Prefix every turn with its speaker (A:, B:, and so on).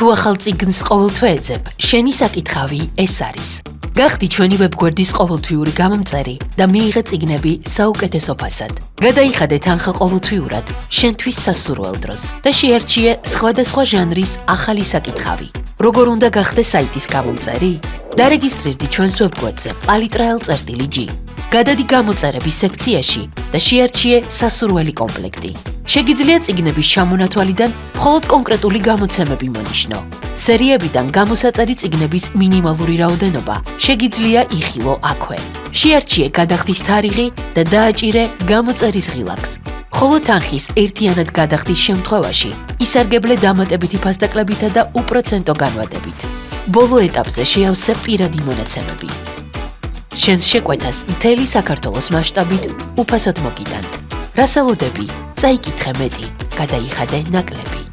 A: თუ ახალ წიგნს ყოველთვე ეძებ, შენი საკითხავი ეს არის. გახდი ჩვენი ვებგვერდის ყოველთვიური გამომწერი და მიიღე წიგნები საუკეთესო ფასად. გადაიხადე თანხა ყოველთვიურად შენთვის სასურველ დროს და შეარჩიე სხვადასხვა ჟანრის ახალი საკითხავი. როგორ უნდა გახდე საიტის გამომწერი? დარეგისტრირდი ჩვენს ვებგვერდზე palitrael.g. გადადი გამოწერების სექციაში და შეარჩიე სასურველი კომპლექტი. შეგიძლია წიგნების ჩამონათვალიდან მხოლოდ კონკრეტული გამოცემები მონიშნო. სერიებიდან გამოსაწერი წიგნების მინიმალური რაოდენობა შეგიძლია იხილო აქვე. შეარჩიე გადახდის თარიღი და დააჭირე გამოწერის ღილაკს. ხოლო თანხის ერთიანად გადახდის შემთხვევაში ისარგებლე დამატებითი ფასდაკლებითა და უპროცენტო განვადებით. ბოლო ეტაპზე შეავსე პირადი მონაცემები. შენს შეკვეთას მთელი საქართველოს მასშტაბით უფასოდ მოგიტანთ. რას ელოდები? წაიკითხე მეტი, გადაიხადე ნაკლები.